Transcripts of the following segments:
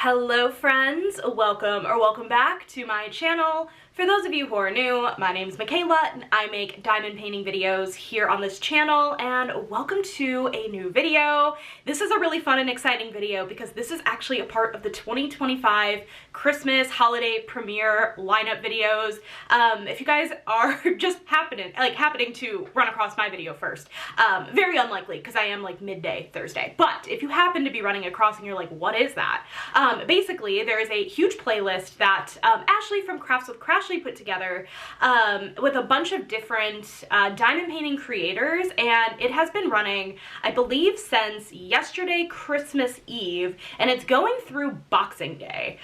Hello friends, welcome back to my channel. For those of you who are new, my name is Michaela and I make diamond painting videos here on this channel, and welcome to a new video. This is a really fun and exciting video because this is actually a part of the 2025 Christmas holiday premiere lineup videos. If you guys are just happening to run across my video first, very unlikely because I am like midday Thursday, but if you happen to be running across and you're like, what is that? Basically, there is a huge playlist that Ashley from Crafts with Crashly put together with a bunch of different diamond painting creators, and it has been running, I believe, since yesterday, Christmas Eve, and it's going through Boxing Day.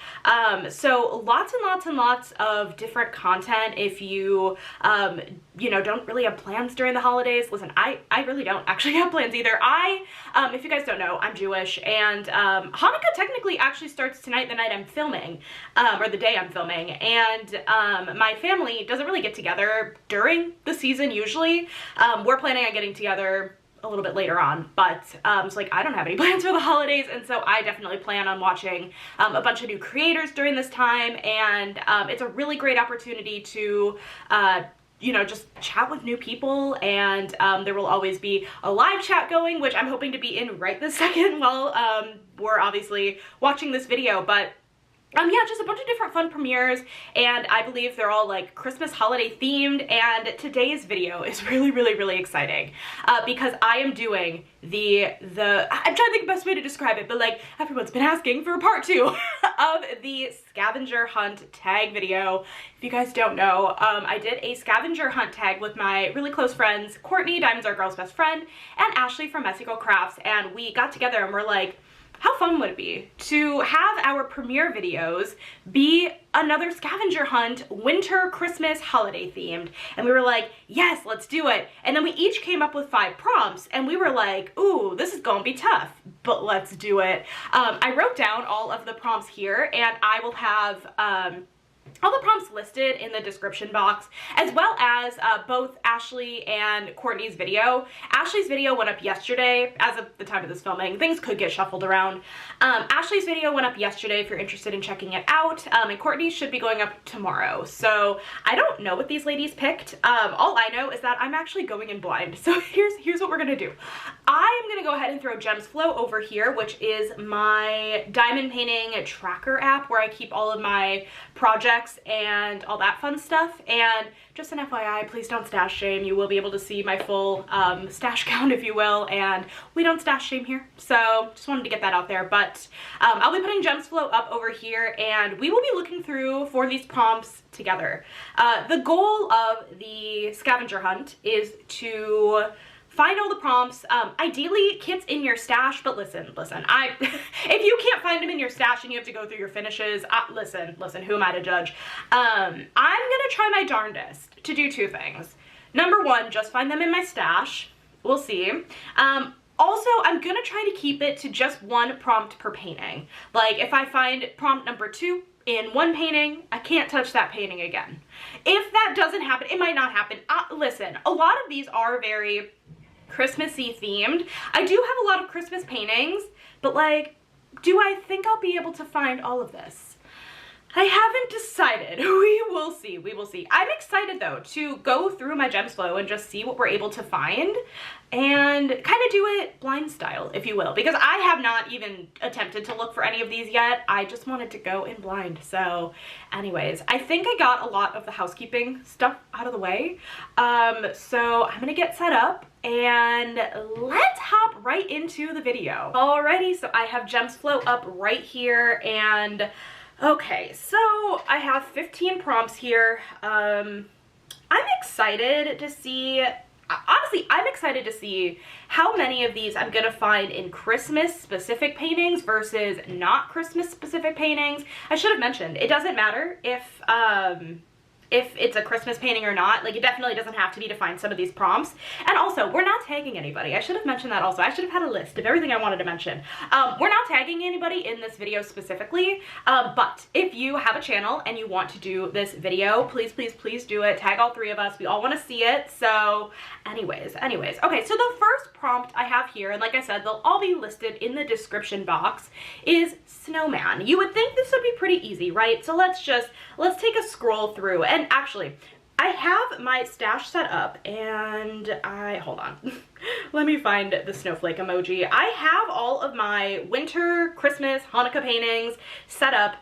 So lots and lots of different content. If you don't really have plans during the holidays, listen, I really don't actually have plans either. If you guys don't know, I'm Jewish, and Hanukkah technically actually starts tonight, the night I'm filming, or the day I'm filming, and my family doesn't really get together during the season usually. We're planning on getting together a little bit later on, but it's like I don't have any plans for the holidays, and so I definitely plan on watching a bunch of new creators during this time, and it's a really great opportunity to just chat with new people, and there will always be a live chat going, which I'm hoping to be in right this second while we're obviously watching this video. But yeah, just a bunch of different fun premieres, and I believe they're all like Christmas holiday themed, and today's video is really exciting because I am doing I'm trying to think of the best way to describe it, but like everyone's been asking for part 2 of the scavenger hunt tag video. If you guys don't know, I did a scavenger hunt tag with my really close friends, Courtney, Diamonds Our Girl's best friend, and Ashley from Mexico Crafts, and we got together and we're like, how fun would it be to have our premiere videos be another scavenger hunt, winter, Christmas, holiday themed? And we were like, yes, let's do it. And then we each came up with 5 prompts, and we were like, ooh, this is gonna be tough, but let's do it. I wrote down all of the prompts here, and I will have all the prompts listed in the description box, as well as both Ashley and Courtney's video. Ashley's video went up yesterday. As of the time of this filming, things could get shuffled around. Ashley's video went up yesterday if you're interested in checking it out, and Courtney's should be going up tomorrow. So I don't know what these ladies picked. All I know is that I'm actually going in blind. So here's what we're gonna do. I am gonna go ahead and throw Gems Flow over here, which is my diamond painting tracker app where I keep all of my projects and all that fun stuff. And just an FYI, please don't stash shame. You will be able to see my full stash count, if you will, and we don't stash shame here, so just wanted to get that out there. But I'll be putting Gems Flow up over here, and we will be looking through for these prompts together. The goal of the scavenger hunt is to find all the prompts, ideally kits in your stash, but listen, if you can't find them in your stash and you have to go through your finishes, listen, who am I to judge? I'm gonna try my darndest to do 2 things. Number 1, just find them in my stash. We'll see. Also, I'm gonna try to keep it to just 1 prompt per painting. Like, if I find prompt number 2 in 1 painting, I can't touch that painting again. If that doesn't happen, it might not happen. Listen, a lot of these are very Christmassy themed. I do have a lot of Christmas paintings, but like, do I think I'll be able to find all of this? I haven't decided. We will see. I'm excited though to go through my Gems Flow and just see what we're able to find and kind of do it blind style, if you will, because I have not even attempted to look for any of these yet. I just wanted to go in blind. So anyways, I think I got a lot of the housekeeping stuff out of the way. So I'm gonna get set up and let's hop right into the video. Alrighty, so I have Gems Flow up right here, and okay, so I have 15 prompts here. I'm excited to see, honestly, I'm excited to see how many of these I'm gonna find in Christmas specific paintings versus not Christmas specific paintings. I should have mentioned, it doesn't matter if if it's a Christmas painting or not. Like, it definitely doesn't have to be to find some of these prompts. And also, we're not tagging anybody. I should have mentioned that also. I should have had a list of everything I wanted to mention. We're not tagging anybody in this video specifically, but if you have a channel and you want to do this video, please, please, please do it. Tag all 3 of us. We all want to see it. So anyways. Okay, so the first prompt I have here, and like I said, they'll all be listed in the description box, is snowman. You would think this would be pretty easy, right? So let's take a scroll through. And actually, I have my stash set up, and hold on. Let me find the snowflake emoji. I have all of my winter, Christmas, Hanukkah paintings set up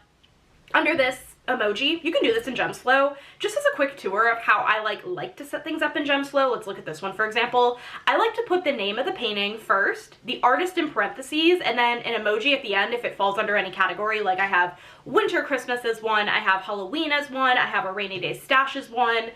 under this emoji. You can do this in GemsFlow. Just as a quick tour of how I like to set things up in GemsFlow, let's look at this one for example. I like to put the name of the painting first, the artist in parentheses, and then an emoji at the end if it falls under any category. Like I have winter Christmas as one, I have Halloween as one, I have a rainy day stash as one.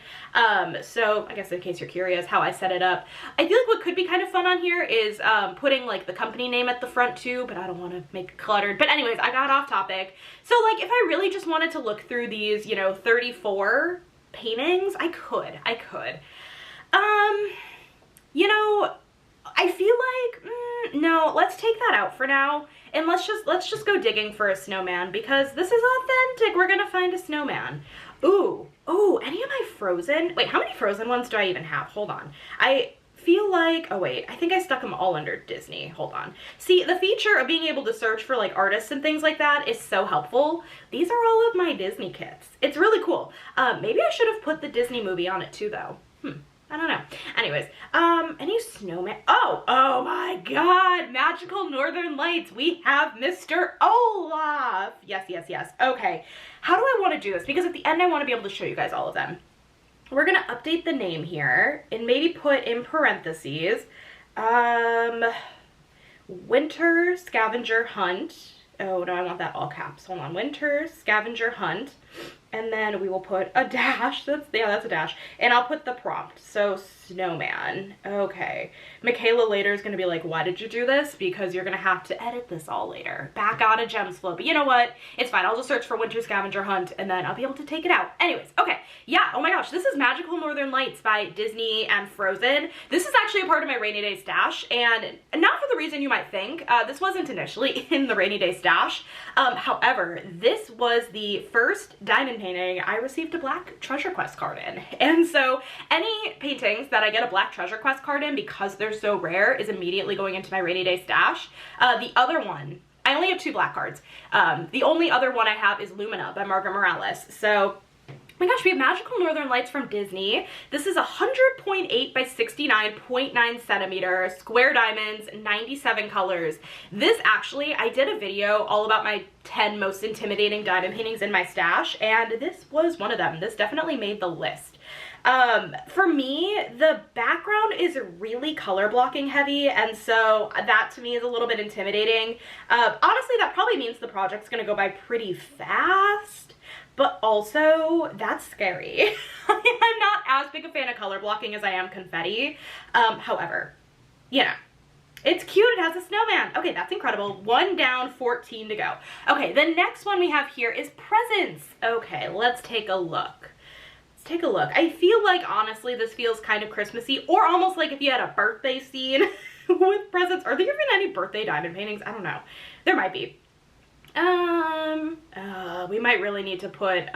So I guess in case you're curious how I set it up, I feel like what could be kind of fun on here is putting like the company name at the front too, but I don't want to make it cluttered. But anyways, I got off topic. So like if I really just wanted to look through these, you know, 34 paintings, I could. You know, I feel like, no, let's take that out for now. And let's just go digging for a snowman because this is authentic. We're gonna find a snowman. Ooh, any of my Frozen? Wait, how many Frozen ones do I even have? Hold on. I feel like, oh wait, I think I stuck them all under Disney. Hold on. See, the feature of being able to search for like artists and things like that is so helpful. These are all of my Disney kits. It's really cool. Maybe I should have put the Disney movie on it too though. I don't know. Anyways, any snowman? Oh my God, Magical Northern Lights. We have Mr. Olaf. Yes. Okay, how do I want to do this? Because at the end, I want to be able to show you guys all of them. We're gonna update the name here and maybe put in parentheses, Winter Scavenger Hunt. Oh no, I want that all caps. Hold on, Winter Scavenger Hunt. And then we will put a dash. That's a dash. And I'll put the prompt. So snowman. Okay. Michaela later is going to be like, why did you do this? Because you're going to have to edit this all later. Back out of GemsFlow. But you know what? It's fine. I'll just search for Winter Scavenger Hunt and then I'll be able to take it out. Anyways. Okay. Yeah. Oh my gosh. This is Magical Northern Lights by Disney and Frozen. This is actually a part of my rainy day stash. And not for the reason you might think. This wasn't initially in the rainy day stash. However, this was the first diamond painting I received a Black Treasure Quest card in. And so any paintings that I get a Black Treasure Quest card in, because they're so rare, is immediately going into my rainy day stash. The other one, I only have 2 black cards. The only other one I have is Lumina by Margaret Morales. So oh my gosh, we have Magical Northern Lights from Disney. This is 100.8 by 69.9 centimeter, square diamonds, 97 colors. This actually, I did a video all about my 10 most intimidating diamond paintings in my stash, and this was one of them. This definitely made the list. For me, the background is really color blocking heavy, and so that to me is a little bit intimidating. Honestly, that probably means the project's gonna go by pretty fast. But also, that's scary. I'm not as big a fan of color blocking as I am confetti. However, you know, it's cute. It has a snowman. Okay, that's incredible. 1 down, 14 to go. Okay, the next one we have here is presents. Okay, let's take a look. I feel like, honestly, this feels kind of Christmassy, or almost like if you had a birthday scene with presents. Are there even any birthday diamond paintings? I don't know. There might be. We might really need to put,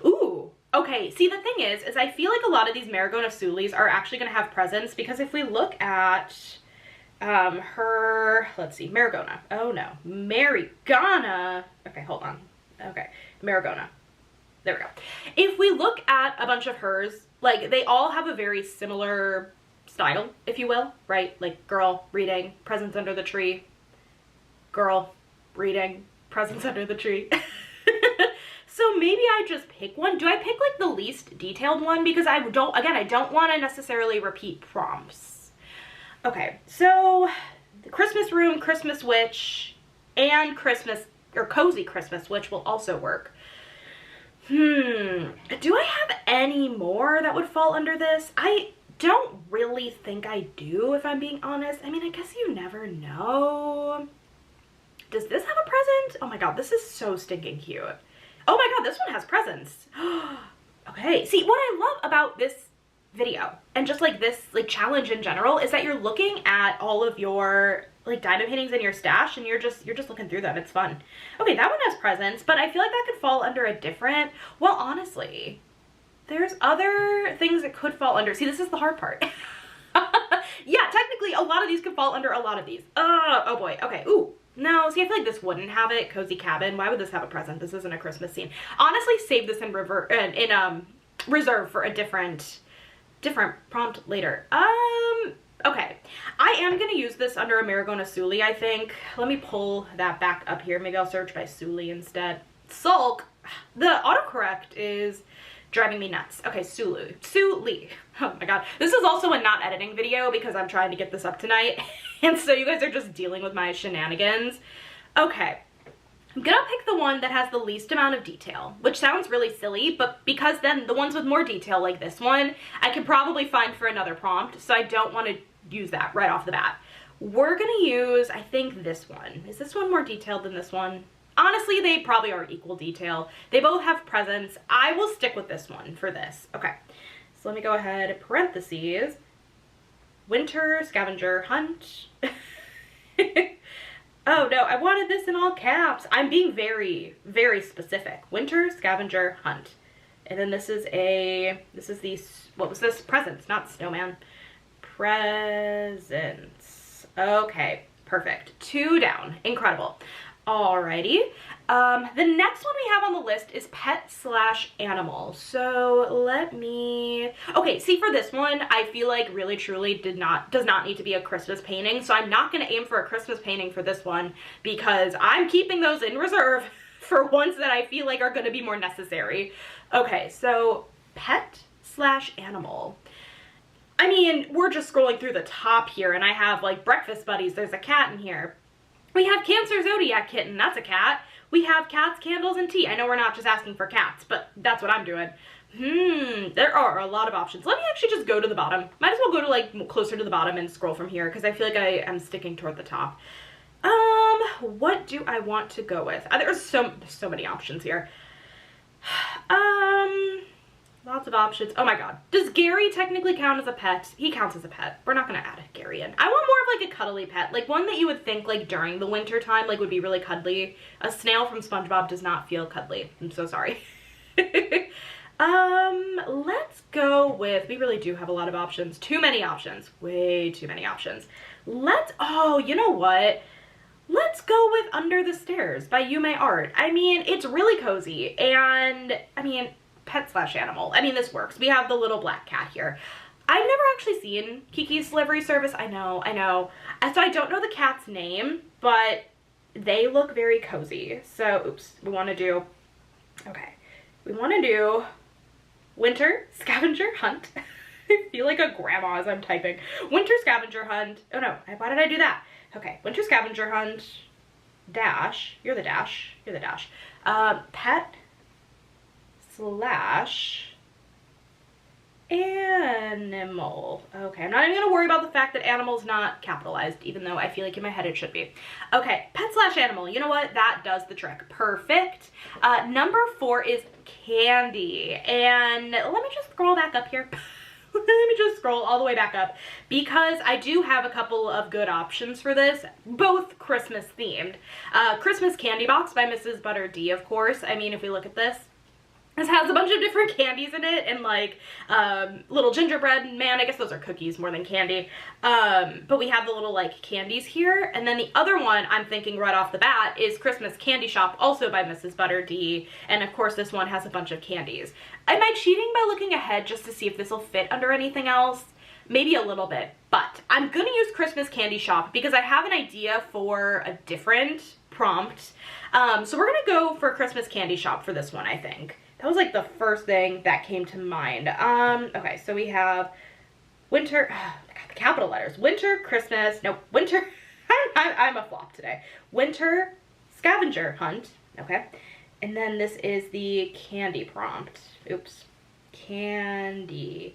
ooh, okay, see, the thing is I feel like a lot of these Marigona Sulis are actually going to have presents, because if we look at, her, let's see, Marigona, oh no, Marigona, okay, hold on, okay, Marigona, there we go. If we look at a bunch of hers, like, they all have a very similar style, if you will, right? Like, girl reading, presents under the tree, girl reading, presents under the tree. So maybe I just pick one. Do I pick like the least detailed one? Because I don't want to necessarily repeat prompts. Okay, so the Christmas room, Christmas witch, and Christmas, or cozy Christmas witch will also work. Do I have any more that would fall under this? I don't really think I do, if I'm being honest. I mean, I guess you never know. Does this have a present? Oh my god, this is so stinking cute. Oh my god, this one has presents. Okay, see, what I love about this video and just like this like challenge in general is that you're looking at all of your like diamond paintings in your stash and you're just looking through them. It's fun. Okay, that one has presents, but I feel like that could fall under a different, well, honestly, there's other things that could fall under. See, this is the hard part. Yeah, technically a lot of these could fall under a lot of these. Oh boy. Okay. Ooh. No, see, I feel like this wouldn't have it. Cozy cabin. Why would this have a present? This isn't a Christmas scene. Honestly, save this in reserve for a different prompt later. Okay. I am gonna use this under Amaragona Suli, I think. Let me pull that back up here. Maybe I'll search by Suli instead. Sulk. The autocorrect is driving me nuts. Okay, Suli. Oh my god. This is also a not editing video because I'm trying to get this up tonight. And so you guys are just dealing with my shenanigans. Okay. I'm gonna pick the one that has the least amount of detail, which sounds really silly, but because then the ones with more detail like this one, I could probably find for another prompt, so I don't want to use that right off the bat. We're gonna use, I think, this one. Is this one more detailed than this one? Honestly, they probably are equal detail. They both have presents. I will stick with this one for this. Okay, so let me go ahead, parentheses, winter scavenger hunt. Oh no, I wanted this in all caps. I'm being very, very specific. Winter scavenger hunt. And then this is the, what was this? Presents, not snowman. Presents. Okay, perfect. 2 down. Incredible. Alrighty. The next one we have on the list is pet/animal. So let me, okay, see, for this one, I feel like really truly does not need to be a Christmas painting. So I'm not going to aim for a Christmas painting for this one because I'm keeping those in reserve for ones that I feel like are going to be more necessary. Okay, so pet/animal. I mean, we're just scrolling through the top here and I have like breakfast buddies. There's a cat in here. We have Cancer Zodiac Kitten, that's a cat. We have cats, candles, and tea. I know we're not just asking for cats, but that's what I'm doing. There are a lot of options. Let me actually just go to the bottom. Might as well go to like closer to the bottom and scroll from here because I feel like I am sticking toward the top. What do I want to go with? There's so many options here. Lots of options. Oh my god. Does Gary technically count as a pet? He counts as a pet. We're not gonna add Gary in. I want more of like a cuddly pet. Like one that you would think like during the winter time like would be really cuddly. A snail from SpongeBob does not feel cuddly. I'm so sorry. Let's go with, we really do have a lot of options. Too many options. Way too many options. Oh, you know what? Let's go with Under the Stairs by Yume Art. I mean, it's really cozy and I mean, pet/animal. I mean, this works. We have the little black cat here. I've never actually seen Kiki's Delivery Service. I know. So I don't know the cat's name, but they look very cozy. So, oops, we want to do Winter Scavenger Hunt. I feel like a grandma as I'm typing. Winter Scavenger Hunt. Oh no, why did I do that? Okay, Winter Scavenger Hunt dash. You're the dash. Pet /animal. Okay, I'm not even gonna worry about the fact that animal's not capitalized, even though I feel like in my head it should be. Okay, pet/animal. You know what? That does the trick. Perfect. Number 4 is candy. And let me just scroll back up here. Let me just scroll all the way back up because I do have a couple of good options for this, both Christmas themed. Christmas Candy Box by Mrs. Butter D, of course. I mean, if we look at this has a bunch of different candies in it and like little gingerbread man. I guess those are cookies more than candy. But we have the little like candies here. And then the other one I'm thinking right off the bat is Christmas Candy Shop, also by Mrs. Butter D. And of course this one has a bunch of candies. Am I cheating by looking ahead just to see if this will fit under anything else? Maybe a little bit, but I'm gonna use Christmas Candy Shop because I have an idea for a different prompt. So we're gonna go for Christmas Candy Shop for this one, I think. That was like the first thing that came to mind. Okay, so we have winter, the capital letters. Winter, Christmas, no, winter, I'm a flop today. Winter Scavenger Hunt, okay. And then this is the candy prompt. Oops, candy.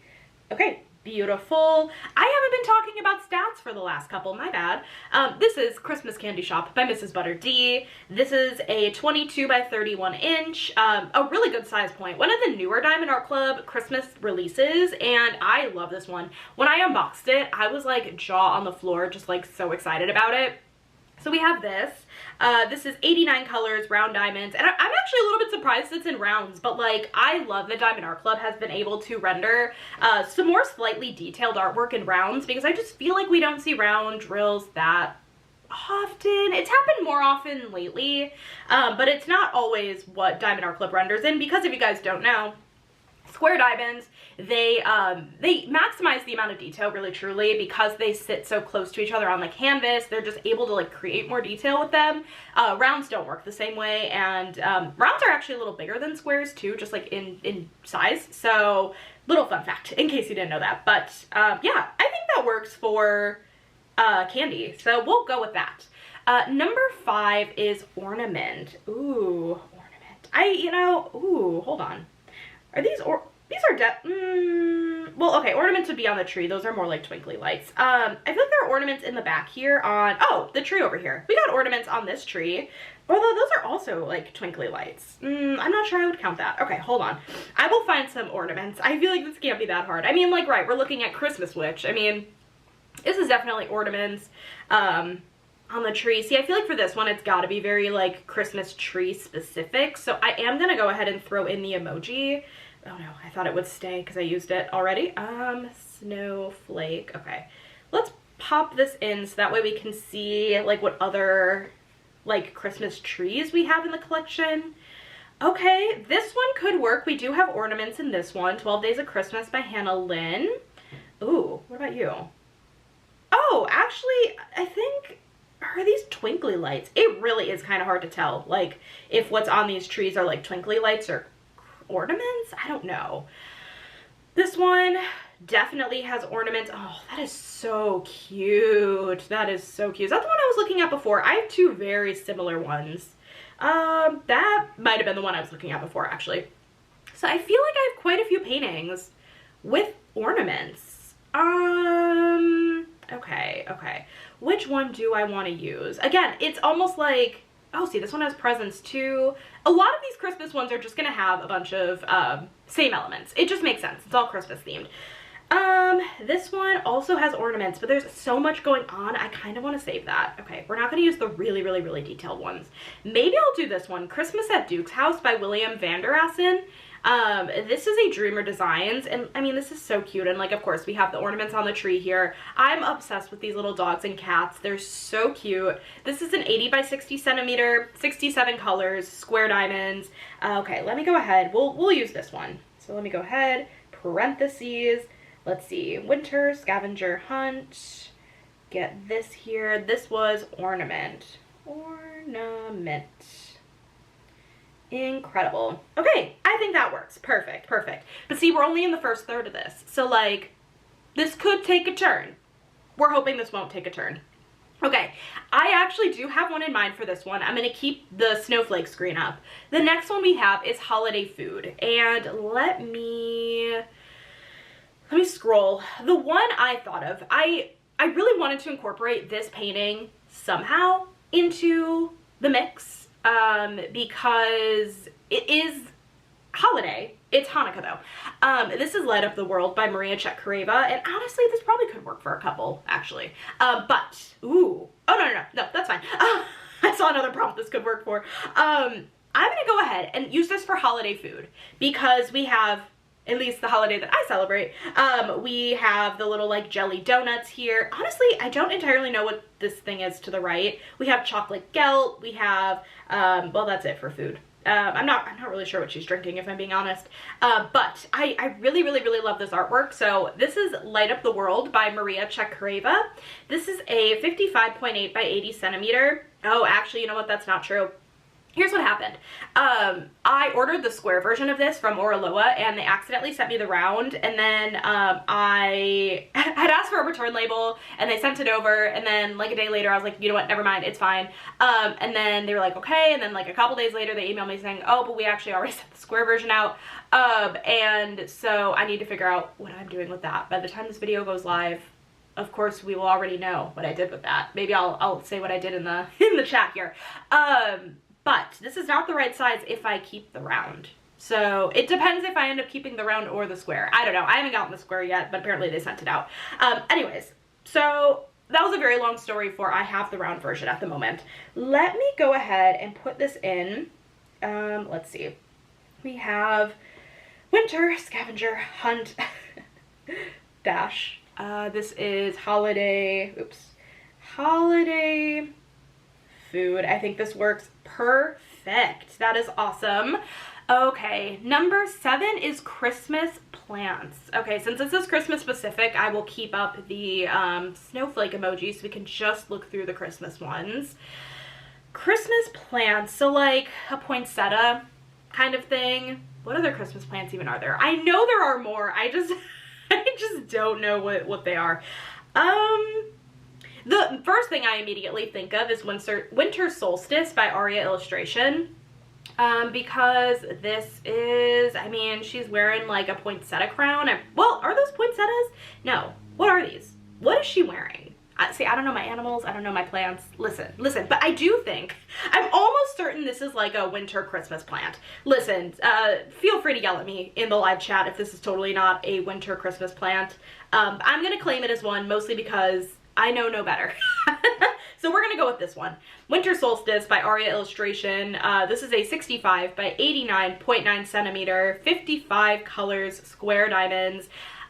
Okay, Beautiful. I haven't been talking about stats for the last couple, my bad. This is Christmas Candy Shop by Mrs. Butter D. This is a 22 by 31 inch, a really good size point. One of the newer Diamond Art Club Christmas releases, and I love this one. When I unboxed it, I was like jaw on the floor, just like so excited about it. So we have this. This is 89 colors, round diamonds, and I'm actually a little bit surprised it's in rounds, but like I love that Diamond Art Club has been able to render some more slightly detailed artwork in rounds, because I just feel like we don't see round drills that often. It's happened more often lately, but it's not always what Diamond Art Club renders in, because if you guys don't know, square diamonds, they maximize the amount of detail really truly because they sit so close to each other on the canvas. They're just able to like create more detail with them. Rounds don't work the same way, and rounds are actually a little bigger than squares too, just like in size. So little fun fact in case you didn't know that. But yeah, I think that works for candy, so we'll go with that. Number 5 is ornament. Ooh, ornament. Ooh, hold on. Are these well, okay, ornaments would be on the tree. Those are more like twinkly lights. I feel like there are ornaments in the back here on, oh, the tree over here. We got ornaments on this tree, although those are also like twinkly lights. I'm not sure I would count that. Okay, hold on. I will find some ornaments. I feel like this can't be that hard. I mean, like, right, we're looking at Christmas Witch. I mean, this is definitely ornaments on the tree. See, I feel like for this one, it's got to be very like Christmas tree specific. So I am going to go ahead and throw in the emoji. Oh no, I thought it would stay because I used it already. Snowflake. Okay, let's pop this in so that way we can see like what other like Christmas trees we have in the collection. Okay, this one could work. We do have ornaments in this one. 12 Days of Christmas by Hannah Lynn. Ooh, what about you? Oh, actually, I think, are these twinkly lights? It really is kind of hard to tell, like, if what's on these trees are like twinkly lights or ornaments. I don't know. This one definitely has ornaments. Oh, that is so cute. That is so cute. Is that the one I was looking at before? I have two very similar ones. That might have been the one I was looking at before, actually. So I feel like I have quite a few paintings with ornaments. Okay. Which one do I want to use? Again, it's almost like, oh, see, this one has presents too. A lot of these Christmas ones are just gonna have a bunch of same elements. It just makes sense. It's all Christmas themed. This one also has ornaments, but there's so much going on. I kind of want to save that. Okay, we're not going to use the really detailed ones. Maybe I'll do this one, Christmas at Duke's House by William Vanderassen. This is a Dreamer Designs, and I mean, this is so cute. And like, of course, we have the ornaments on the tree here. I'm obsessed with these little dogs and cats. They're so cute. This is an 80 by 60 centimeter, 67 colors, square diamonds. Okay, let me go ahead. We'll use this one. So let me go ahead, parentheses. Let's see, winter, scavenger hunt, get this here. This was ornament. Incredible. Okay, I think that works. Perfect. But see, we're only in the first third of this. So like, this could take a turn. We're hoping this won't take a turn. Okay, I actually do have one in mind for this one. I'm gonna keep the snowflake screen up. The next one we have is holiday food. And let me scroll. The one I thought of, I really wanted to incorporate this painting somehow into the mix because it is holiday. It's Hanukkah though. This is Light Up the World by Maria Chetkareva, and honestly this probably could work for a couple actually. But ooh, oh no, that's fine. I saw another prompt this could work for. I'm gonna go ahead and use this for holiday food because we have, at least the holiday that I celebrate, we have the little like jelly donuts here. Honestly, I don't entirely know what this thing is to the right. We have chocolate gelt, we have, well, that's it for food. I'm not really sure what she's drinking, if I'm being honest. But I really love this artwork. So this is Light Up the World by Maria Chetkareva. This is a 55.8 by 80 centimeter. Oh, actually, you know what? That's not true. here's what happened. I ordered the square version of this from Oraloa, and they accidentally sent me the round, and then I had asked for a return label, and they sent it over, and then like a day later I was like, you know what, never mind, it's fine. And then they were like, okay, and then like a couple days later they emailed me saying, oh, but we actually already sent the square version out. And so I need to figure out what I'm doing with that. By the time this video goes live, of course we will already know what I did with that. Maybe I'll say what I did in the chat here. But this is not the right size if I keep the round. So it depends if I end up keeping the round or the square. I don't know. I haven't gotten the square yet, but apparently they sent it out. Anyways, so that was a very long story for I have the round version at the moment. Let me go ahead and put this in. Let's see. We have winter, scavenger, hunt, dash. This is holiday, holiday food. I think this works perfect. That is awesome. Okay, number 7 is Christmas plants. Okay, since this is Christmas specific, I will keep up the snowflake emoji so we can just look through the Christmas ones. Christmas plants, so like a poinsettia kind of thing. What other Christmas plants even are there? I know there are more. I just don't know what they are. The first thing I immediately think of is Winter Solstice by Aria Illustration. Because this is, I mean, she's wearing like a poinsettia crown. Well, are those poinsettias? No. What are these? What is she wearing? See, I don't know my animals. I don't know my plants. Listen, but I do think, I'm almost certain this is like a winter Christmas plant. Listen, feel free to yell at me in the live chat if this is totally not a winter Christmas plant. I'm going to claim it as one, mostly because I know no better. So we're going to go with this one. Winter Solstice by Aria Illustration. This is a 65 by 89.9 centimeter, 55 colors, square diamonds.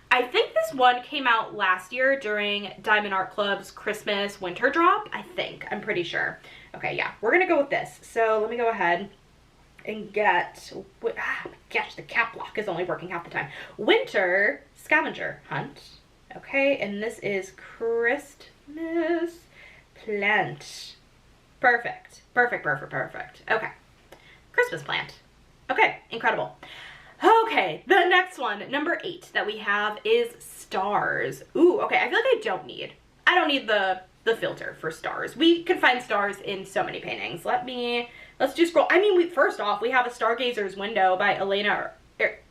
I think this one came out last year during Diamond Art Club's Christmas winter drop. I'm pretty sure. Okay, yeah, we're going to go with this. So let me go ahead and get, gosh, the cap lock is only working half the time. Winter Scavenger Hunt. Okay, and this is Christmas plant. Perfect. Okay, Christmas plant. Okay, incredible. Okay, the next one, number 8 that we have is stars. Ooh, okay, I feel like I don't need the filter for stars. We can find stars in so many paintings. Let's do scroll. I mean, first off, we have a Stargazer's Window by Elena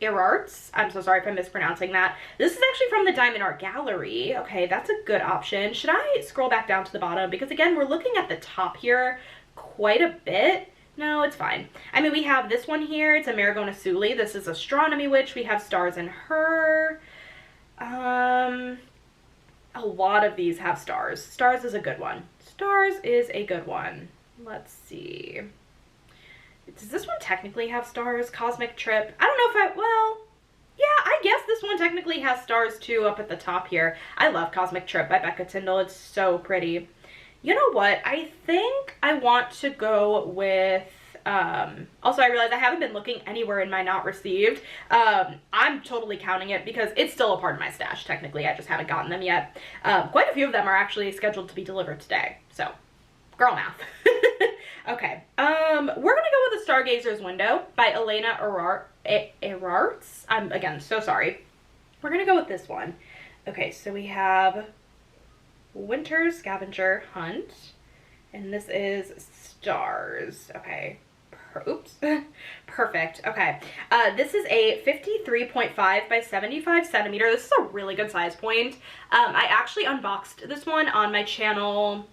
Erarts. I'm so sorry if I'm mispronouncing that. This is actually from the Diamond Art Gallery. Okay, that's a good option. Should I scroll back down to the bottom? Because again, we're looking at the top here quite a bit. No, it's fine. I mean, we have this one here. It's a Marigona Suli. This is Astronomy Witch. We have Stars in Her. A lot of these have stars. Stars is a good one. Let's see. Does this one technically have stars? Cosmic Trip. I don't know if well, yeah, I guess this one technically has stars too up at the top here. I love Cosmic Trip by Becca Tyndall. It's so pretty. You know what? I think I want to go with, also I realize I haven't been looking anywhere in my not received. I'm totally counting it because it's still a part of my stash technically. I just haven't gotten them yet. Quite a few of them are actually scheduled to be delivered today. So, girl math. Okay, we're gonna go with The Stargazer's Window by Elena Erarts. I'm, again, so sorry. We're gonna go with this one. Okay, so we have Winter Scavenger Hunt, and this is Stars. Okay, oops, perfect. Okay, this is a 53.5 by 75 centimeter. This is a really good size point. I actually unboxed this one on my channel,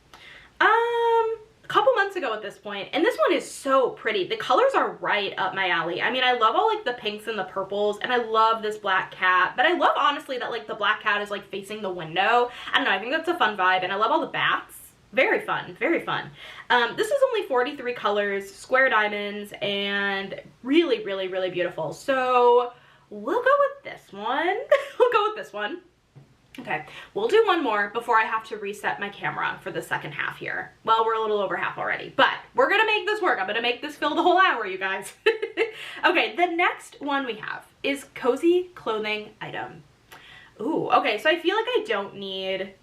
a couple months ago at this point, and this one is so pretty. The colors are right up my alley. I mean, I love all like the pinks and the purples, and I love this black cat, but I love honestly that like the black cat is like facing the window. I don't know, I think that's a fun vibe, and I love all the bats. Very fun, very fun. This is only 43 colors, square diamonds, and really, really, really beautiful. So we'll go with this one. Okay, we'll do one more before I have to reset my camera for the second half here. Well, we're a little over half already, but we're gonna make this work. I'm gonna make this fill the whole hour, you guys. Okay, the next one we have is Cozy Clothing Item. Ooh, okay, so I feel like I don't need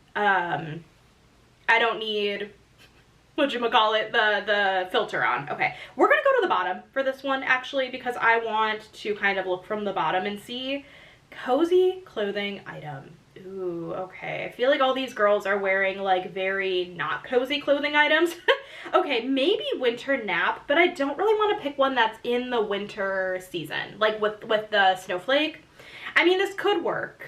whatchamacallit, the filter on. Okay, we're gonna go to the bottom for this one actually, because I want to kind of look from the bottom and see cozy clothing item. Ooh, okay. I feel like all these girls are wearing like very not cozy clothing items. Okay, maybe winter nap, but I don't really want to pick one that's in the winter season, like with the snowflake. I mean, this could work.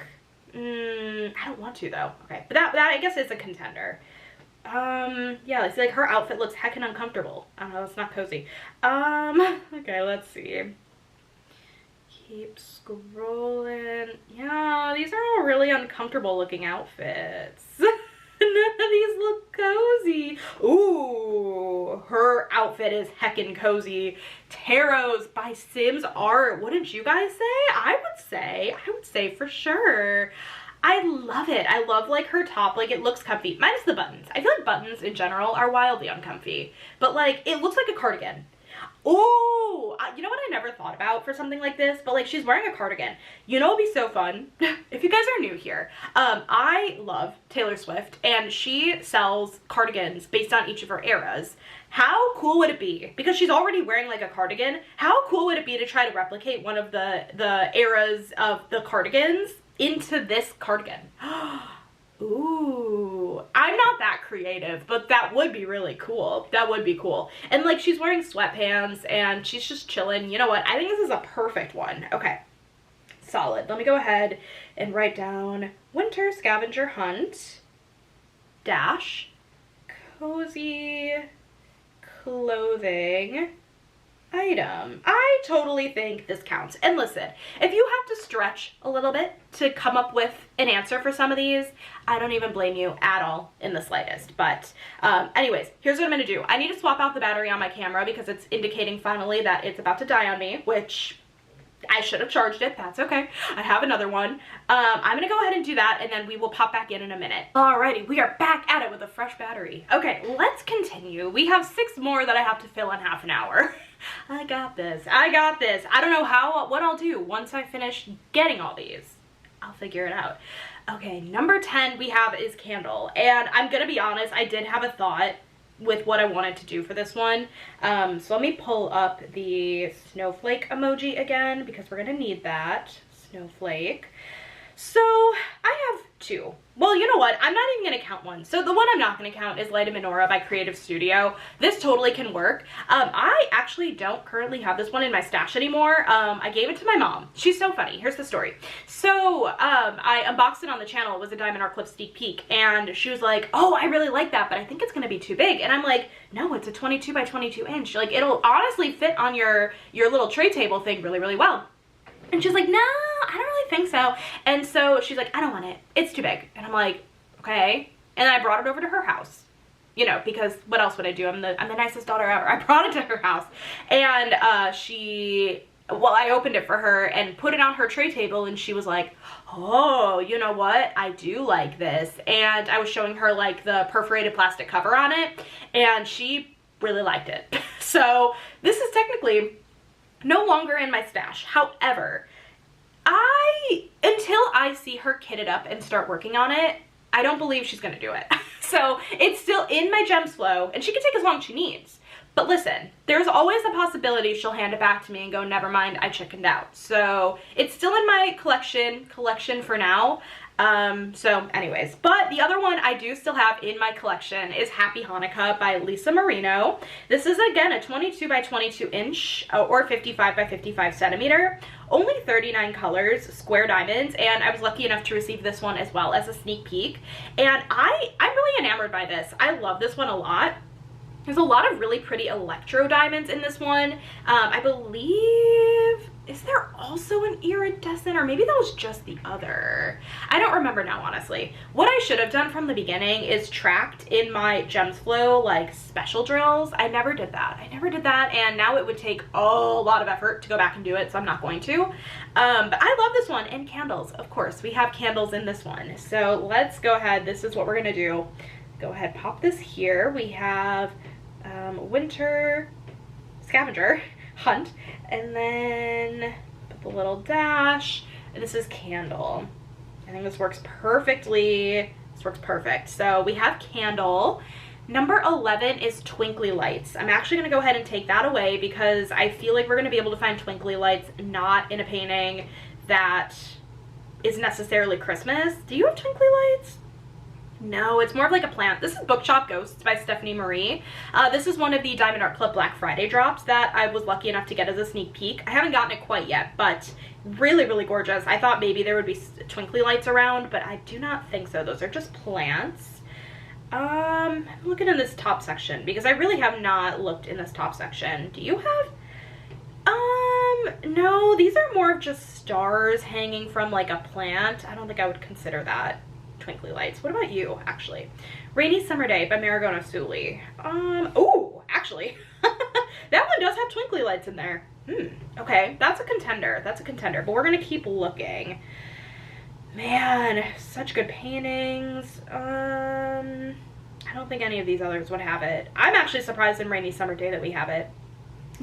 I don't want to though. Okay, but that I guess is a contender. Yeah, I see like her outfit looks heckin' uncomfortable. I don't know, it's not cozy. Okay, let's see. Keep scrolling. Yeah, these are all really uncomfortable looking outfits. None of these look cozy. Ooh, her outfit is heckin' cozy. Tarots by Sims Art. Wouldn't you guys say? I would say for sure. I love it. I love like her top, like it looks comfy. Minus the buttons. I feel like buttons in general are wildly uncomfy. But like, it looks like a cardigan. Oh, you know what I never thought about for something like this, but like she's wearing a cardigan. You know, it'd be so fun if you guys are new here. I love Taylor Swift and she sells cardigans based on each of her eras. How cool would it be? Because she's already wearing like a cardigan. How cool would it be to try to replicate one of the eras of the cardigans into this cardigan? Ooh, I'm not that creative, but that would be really cool. That would be cool. And like she's wearing sweatpants and she's just chilling. You know what? I think this is a perfect one. Okay, solid. Let me go ahead and write down winter scavenger hunt dash cozy clothing item. I totally think this counts. And listen, if you have to stretch a little bit to come up with an answer for some of these, I don't even blame you at all in the slightest. But anyways, here's what I'm gonna do. I need to swap out the battery on my camera because it's indicating finally that it's about to die on me, which I should have charged it. That's okay. I have another one. I'm gonna go ahead and do that and then we will pop back in a minute. Alrighty, we are back at it with a fresh battery. Okay, let's continue. We have 6 more that I have to fill in half an hour. I got this. I got this. I don't know what I'll do once I finish getting all these. I'll figure it out. Okay, number 10 we have is candle. And I'm gonna be honest, I did have a thought with what I wanted to do for this one. So let me pull up the snowflake emoji again because we're gonna need that. Snowflake. So I have 2. Well, you know what? I'm not even gonna count one. So the one I'm not gonna count is Light of Menorah by Creative Studio. This totally can work. I actually don't currently have this one in my stash anymore. I gave it to my mom. She's so funny. Here's the story. So I unboxed it on the channel. It was a Diamond Art Clip sneak peek and she was like, oh, I really like that, but I think it's gonna be too big. And I'm like, no, it's a 22 by 22 inch. Like it'll honestly fit on your little tray table thing really, really well. And she's like, no, I don't really think so. And so she's like, I don't want it. It's too big. And I'm like, okay. And I brought it over to her house, you know, because what else would I do? I'm the nicest daughter ever. I brought it to her house and I opened it for her and put it on her tray table and she was like, oh, you know what? I do like this. And I was showing her like the perforated plastic cover on it and she really liked it. So this is technically no longer in my stash. However, until I see her kitted up and start working on it, I don't believe she's gonna do it. So it's still in my gems flow and she can take as long as she needs. But listen, there's always a possibility she'll hand it back to me and go, never mind, I chickened out. So it's still in my collection for now. So anyways, but the other one I do still have in my collection is Happy Hanukkah by Lisa Marino. This is again a 22 by 22 inch or 55 by 55 centimeter, only 39 colors, square diamonds, and I was lucky enough to receive this one as well as a sneak peek. And I'm really enamored by this. I love this one a lot. There's a lot of really pretty electro diamonds in this one. I believe, is there also an iridescent, or maybe that was just the other? I don't remember now, honestly. What I should have done from the beginning is tracked in my Gems Flow like special drills. I never did that. And now it would take a lot of effort to go back and do it, so I'm not going to. But I love this one. And candles, of course. We have candles in this one. So let's go ahead. This is what we're gonna do. Go ahead, pop this here. We have winter scavenger hunt, and then put the little dash, and this is candle. I think this works perfectly. This works perfect. So we have candle, Number 11 is twinkly lights. I'm actually going to go ahead and take that away because I feel like we're going to be able to find twinkly lights not in a painting that is necessarily Christmas. Do you have twinkly lights? No, it's more of like a plant. This is Bookshop Ghosts by Stephanie Marie. This is one of the Diamond Art Club Black Friday drops that I was lucky enough to get as a sneak peek. I haven't gotten it quite yet, but really, really gorgeous. I thought maybe there would be twinkly lights around, but I do not think so. Those are just plants. I'm looking in this top section because I really have not looked in this top section. Do you have? No, these are more of just stars hanging from like a plant. I don't think I would consider that twinkly lights. What about you, actually? Rainy Summer Day by Marigono Suli. Oh, actually, that one does have twinkly lights in there. Okay, that's a contender. That's a contender, but we're gonna keep looking. Man, such good paintings. I don't think any of these others would have it. I'm actually surprised in Rainy Summer Day that we have it.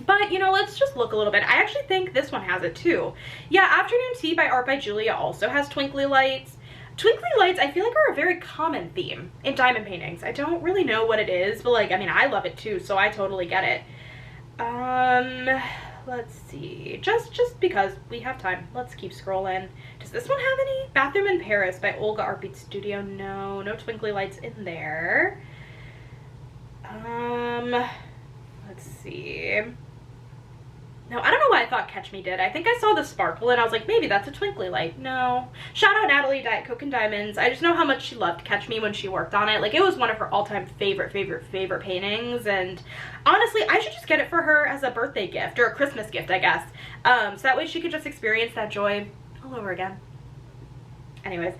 But, you know, let's just look a little bit. I actually think this one has it too. Yeah, Afternoon Tea by Art by Julia also has twinkly lights. Twinkly lights, I feel like, are a very common theme in diamond paintings. I don't really know what it is, but like, I mean, I love it too, so I totally get it. Let's see. Just because we have time, let's keep scrolling. Does this one have any? Bathroom in Paris by Olga Art Beat Studio. No, no twinkly lights in there. Let's see. No, I don't know why I thought Catch Me did. I think I saw the sparkle and I was like, maybe that's a twinkly light. No. Shout out Natalie, Diet Coke and Diamonds. I just know how much she loved Catch Me when she worked on it. Like, it was one of her all-time favorite paintings. And honestly, I should just get it for her as a birthday gift or a Christmas gift, I guess. So that way she could just experience that joy all over again. Anyways,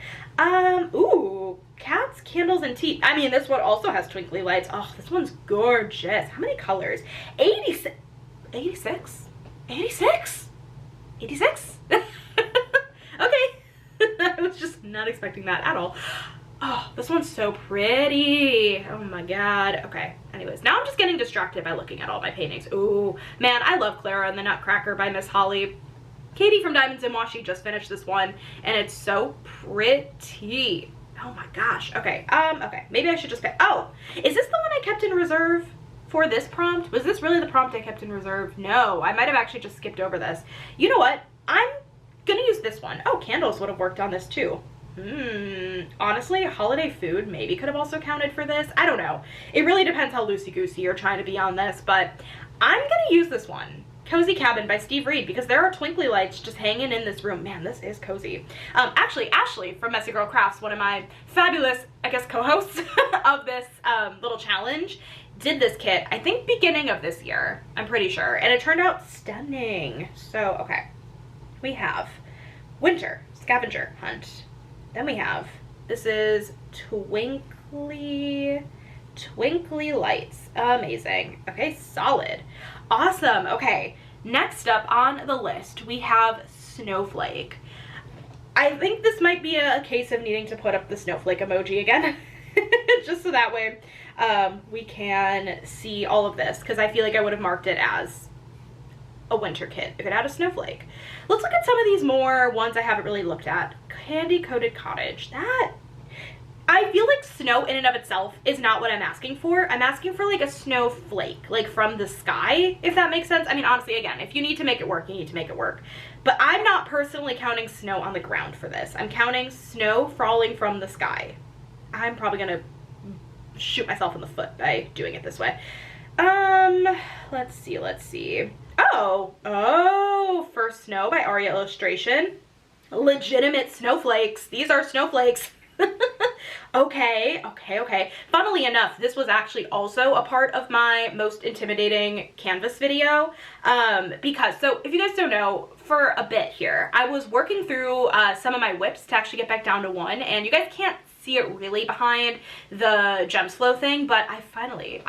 ooh, Cats, Candles, and Tea. I mean, this one also has twinkly lights. Oh, this one's gorgeous. How many colors? 86? 86? 86? Okay. I was just not expecting that at all. Oh, this one's so pretty. Oh my god. Okay. Anyways, now I'm just getting distracted by looking at all my paintings. Ooh, man, I love Clara and the Nutcracker by Miss Holly. Katie from Diamonds and Washi just finished this one, and it's so pretty. Oh my gosh. Okay. Okay. Maybe I should just pick. Oh, is this the one I kept in reserve for this prompt? Was this really the prompt I kept in reserve? No, I might have actually just skipped over this. You know what? I'm gonna use this one. Oh, candles would have worked on this too. Honestly, holiday food maybe could have also counted for this. I don't know. It really depends how loosey-goosey you're trying to be on this, but I'm gonna use this one. Cozy Cabin by Steve Reed, because there are twinkly lights just hanging in this room. Man, this is cozy. Actually, Ashley from Messy Girl Crafts, one of my fabulous, I guess, co-hosts of this little challenge, did this kit, I think beginning of this year, I'm pretty sure, and it turned out stunning. So, okay, we have Winter Scavenger Hunt. Then we have, this is Twinkly Lights. Amazing. Okay, solid. Awesome. Okay, next up on the list, we have Snowflake. I think this might be a case of needing to put up the snowflake emoji again, just so that way we can see all of this, because I feel like I would have marked it as a winter kit if it had a snowflake. Let's look at some of these more ones I haven't really looked at. Candy Coated Cottage. That, I feel like snow in and of itself is not what I'm asking for. I'm asking for like a snowflake, like from the sky, if that makes sense. I mean, honestly, again, if you need to make it work, you need to make it work. But I'm not personally counting snow on the ground for this. I'm counting snow falling from the sky. I'm probably gonna shoot myself in the foot by doing it this way. Let's see. Oh, First Snow by Aria Illustration. Legitimate snowflakes. These are snowflakes. Okay. Funnily enough, this was actually also a part of my most intimidating canvas video, because, so if you guys don't know, for a bit here, I was working through some of my whips to actually get back down to one, and you guys can't see it really behind the gems flow thing, but I finally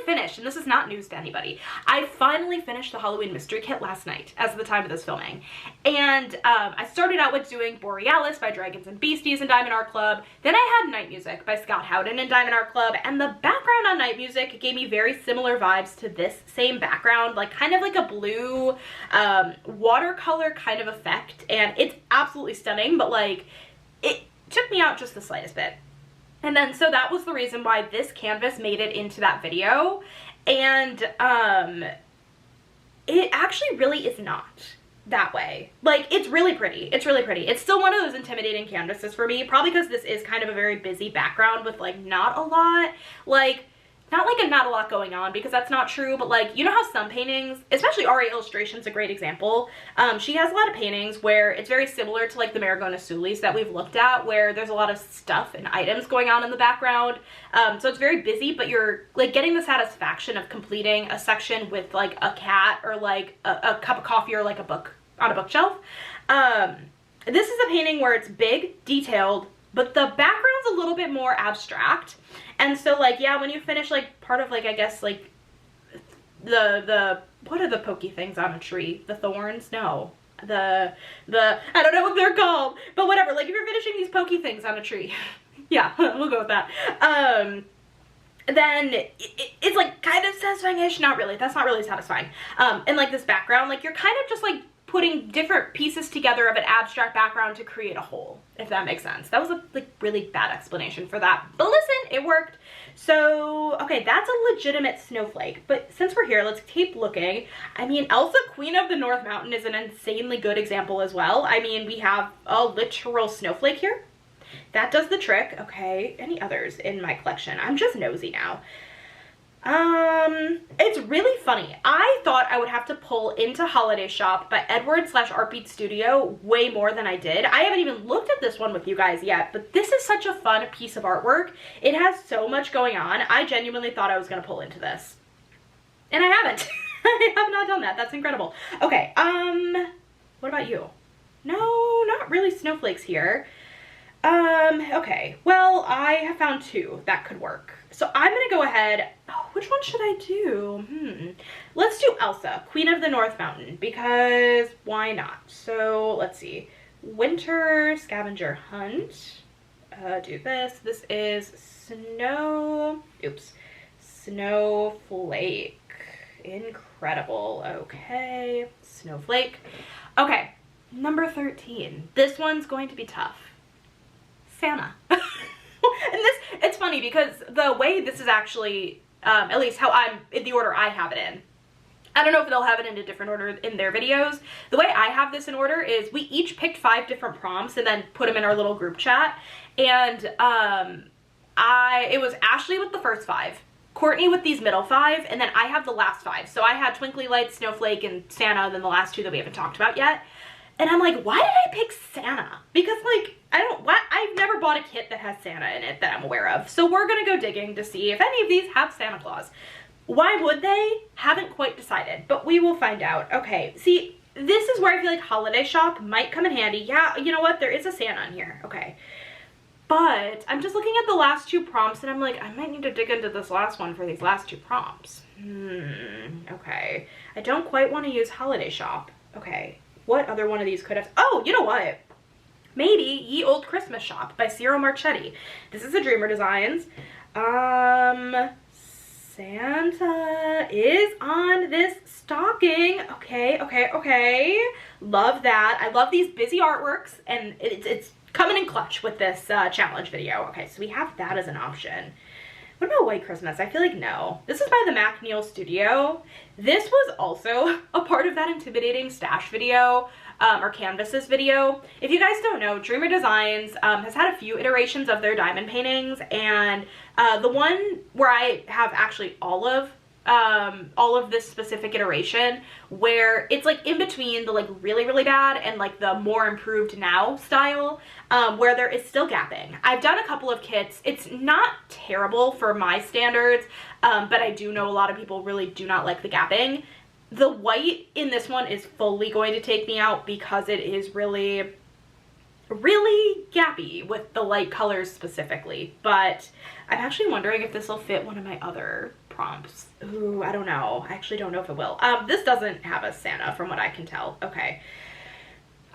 finished, and this is not news to anybody, I finally finished the Halloween mystery kit last night as of the time of this filming. And I started out with doing Borealis by Dragons and Beasties in Diamond Art Club, then I had Night Music by Scott Howden in Diamond Art Club, and the background on Night Music gave me very similar vibes to this same background, like kind of like a blue watercolor kind of effect, and it's absolutely stunning, but like it took me out just the slightest bit. And then, so that was the reason why this canvas made it into that video. And it actually really is not that way. Like, it's really pretty. It's really pretty. It's still one of those intimidating canvases for me, probably because this is kind of a very busy background with like not a lot, like, not like not a lot going on, because that's not true, but like, you know how some paintings, especially RA Illustration's a great example. She has a lot of paintings where it's very similar to like the Marigona Sulis that we've looked at, where there's a lot of stuff and items going on in the background. So it's very busy, but you're like getting the satisfaction of completing a section with like a cat or like a cup of coffee or like a book on a bookshelf. This is a painting where it's big, detailed, but the background's a little bit more abstract. And so like, yeah, when you finish like part of like, I guess like the what are the pokey things on a tree? The thorns? No. The I don't know what they're called, but whatever. Like if you're finishing these pokey things on a tree, yeah, we'll go with that. Then it's like kind of satisfying-ish. Not really. That's not really satisfying. And like this background, like you're kind of just like putting different pieces together of an abstract background to create a whole, if that makes sense. That was a like really bad explanation for that, but listen, it worked. So okay, that's a legitimate snowflake, but since we're here, let's keep looking. I mean, Elsa, Queen of the North Mountain is an insanely good example as well. I mean, we have a literal snowflake here. That does the trick. Okay, any others in my collection? I'm just nosy now. It's really funny. I thought I would have to pull into Holiday Shop by Edward/Artbeat Studio way more than I did. I haven't even looked at this one with you guys yet, but this is such a fun piece of artwork. It has so much going on. I genuinely thought I was gonna pull into this. And I haven't. I have not done that. That's incredible. Okay, what about you? No, not really snowflakes here. Okay, well, I have found two that could work. So I'm gonna go ahead, oh, which one should I do? Let's do Elsa, Queen of the North Mountain, because why not? So let's see, Winter Scavenger Hunt, do this. This is Snowflake, incredible. Okay, Snowflake. Okay, number 13. This one's going to be tough. Santa. And this, it's funny because the way this is actually, at least how I'm, in the order I have it in, I don't know if they'll have it in a different order in their videos. The way I have this in order is we each picked 5 different prompts and then put them in our little group chat. And it was Ashley with the first 5, Courtney with these middle 5, and then I have the last 5. So I had Twinkly Lights, Snowflake, and Santa, and then the last 2 that we haven't talked about yet. And I'm like, why did I pick Santa? Because like, I've never bought a kit that has Santa in it that I'm aware of. So we're gonna go digging to see if any of these have Santa Claus. Why would they? Haven't quite decided, but we will find out. Okay, see, this is where I feel like Holiday Shop might come in handy. Yeah, you know what? There is a Santa in here. Okay. But I'm just looking at the last 2 prompts and I'm like, I might need to dig into this last one for these last 2 prompts. Okay. I don't quite want to use Holiday Shop. Okay. What other one of these could have... Oh, you know what? Maybe Ye Old Christmas Shop by Ciro Marchetti. This is a Dreamer Designs. Santa is on this stocking. Okay. Love that. I love these busy artworks, and it's coming in clutch with this challenge video. Okay, so we have that as an option. What about White Christmas? I feel like no. This is by the MacNeil Studio. This was also a part of that intimidating stash video, or canvases video. If you guys don't know, Dreamer Designs has had a few iterations of their diamond paintings, and the one where I have actually all of this specific iteration, where it's like in between the like really bad and like the more improved now style, where there is still gapping. I've done a couple of kits. It's not terrible for my standards, but I do know a lot of people really do not like the gapping. The white in this one is fully going to take me out because it is really gappy with the light colors specifically, but I'm actually wondering if this will fit one of my other prompts. Ooh, I don't know. I actually don't know if it will. This doesn't have a Santa from what I can tell. Okay.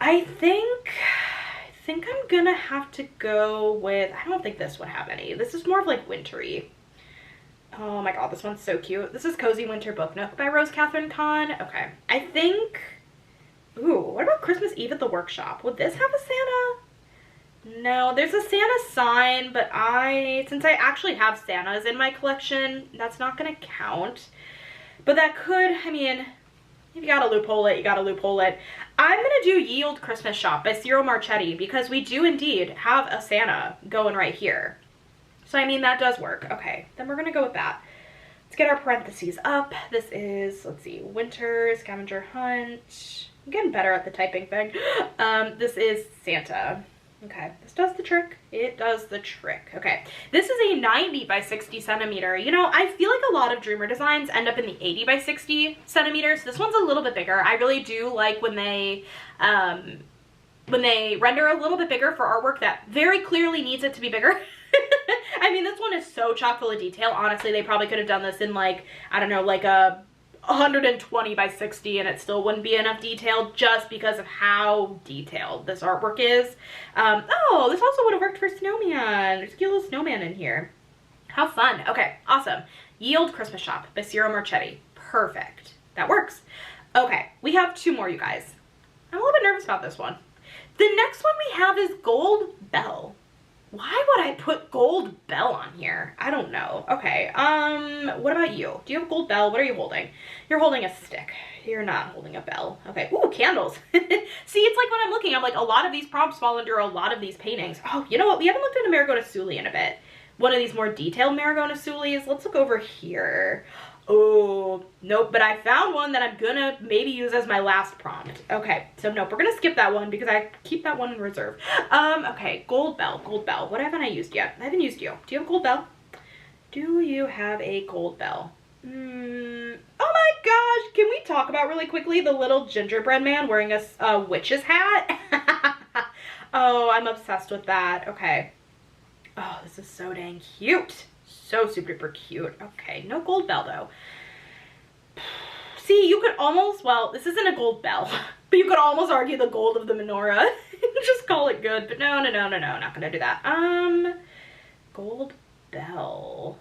I think I'm gonna have to go with, I don't think this would have any. This is more of like wintry. Oh my god, this one's so cute. This is Cozy Winter Book Nook by Rose Catherine Kahn. Okay. I think, ooh, what about Christmas Eve at the Workshop? Would this have a Santa? No, there's a Santa sign, but since I actually have Santas in my collection, that's not gonna count. But that could, I mean, if you gotta loophole it, you gotta loophole it. I'm gonna do Yield Christmas Shop by Ciro Marchetti because we do indeed have a Santa going right here. So I mean, that does work. Okay, then we're gonna go with that. Let's get our parentheses up. This is, let's see, Winter, Scavenger Hunt. I'm getting better at the typing thing. This is Santa. Okay, this does the trick. It does the trick. Okay, this is a 90 by 60 centimeter. You know, I feel like a lot of Dreamer designs end up in the 80 by 60 centimeters. This one's a little bit bigger. I really do like when they render a little bit bigger for artwork that very clearly needs it to be bigger. I mean, this one is so chock full of detail. Honestly, they probably could have done this in like, I don't know, like a 120 by 60 and it still wouldn't be enough detail just because of how detailed this artwork is. Oh, this also would have worked for snowman. There's a cute little snowman in here. How fun. Okay, awesome. Yield Christmas Shop by Ciro Marchetti. Perfect. That works. Okay, we have two more, you guys. I'm a little bit nervous about this one. The next one we have is Gold Bell. Why would I put Gold Bell on here? I don't know. Okay, what about you? Do you have Gold Bell? What are you holding? You're holding a stick. You're not holding a bell. Okay, ooh, candles. See, it's like when I'm looking, I'm like, a lot of these prompts fall under a lot of these paintings. Oh, you know what? We haven't looked at a Marigold Suli in a bit. One of these more detailed Marigold Sulis. Let's look over here. Oh, nope, but I found one that I'm gonna maybe use as my last prompt. Okay, so nope, we're gonna skip that one because I keep that one in reserve. Okay, Gold Bell, Gold Bell. What haven't I used yet? I haven't used you. Do you have Gold Bell? Do you have a Gold Bell? Oh my gosh, can we talk about really quickly the little gingerbread man wearing a witch's hat? Oh, I'm obsessed with that. Okay. Oh, this is so dang cute. So super duper cute. Okay, no Gold Bell though. See, you could almost, well, this isn't a gold bell, but you could almost argue the gold of the menorah. Just call it good, but no, not gonna do that. Gold Bell.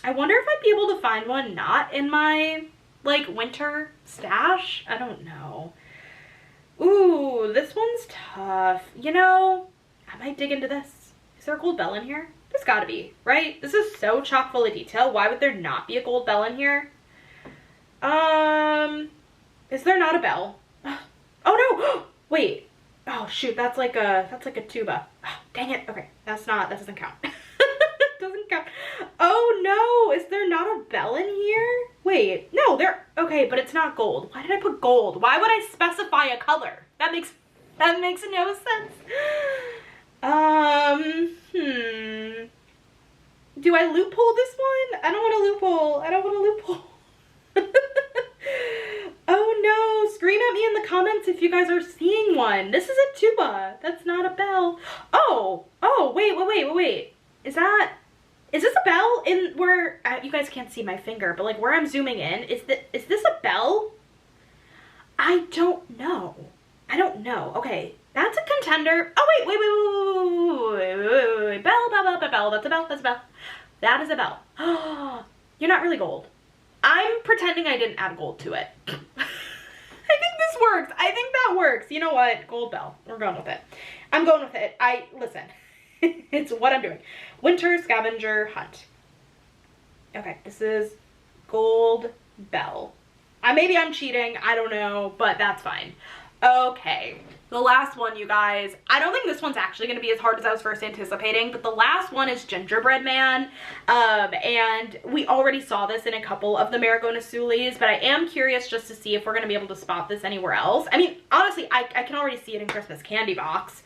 I wonder if I'd be able to find one not in my, like, winter stash. I don't know. Ooh, this one's tough. You know, I might dig into this. Is there a Gold Bell in here? There's gotta be, right? This is so chock full of detail. Why would there not be a Gold Bell in here? Is there not a bell? Oh no! Wait. Oh shoot, that's like a tuba. Oh, dang it. Okay, that doesn't count. Doesn't count. Oh no, is there not a bell in here? Wait, no, okay, but it's not gold. Why did I put gold? Why would I specify a color? That makes no sense. Do I loophole this one? I don't want to loophole. I don't want to loophole. Oh no, scream at me in the comments if you guys are seeing one. This is a tuba. That's not a bell. Oh, wait. Is this a bell in where, you guys can't see my finger, but like where I'm zooming in, is this a bell? I don't know. Okay, that's a contender. Oh wait. Bell. That's a bell. That is a bell. You're not really gold. I'm pretending I didn't add gold to it. I think this works. I think that works. You know what? Gold Bell. We're going with it. I'm going with it. Listen. It's what I'm doing. Winter Scavenger Hunt. Okay, this is Gold Bell. Maybe I'm cheating. I don't know, but that's fine. Okay, the last one, you guys. I don't think this one's actually going to be as hard as I was first anticipating, but the last one is Gingerbread Man, and we already saw this in a couple of the Marigold Sulis, but I am curious just to see if we're going to be able to spot this anywhere else. I mean, honestly, I can already see it in Christmas Candy Box.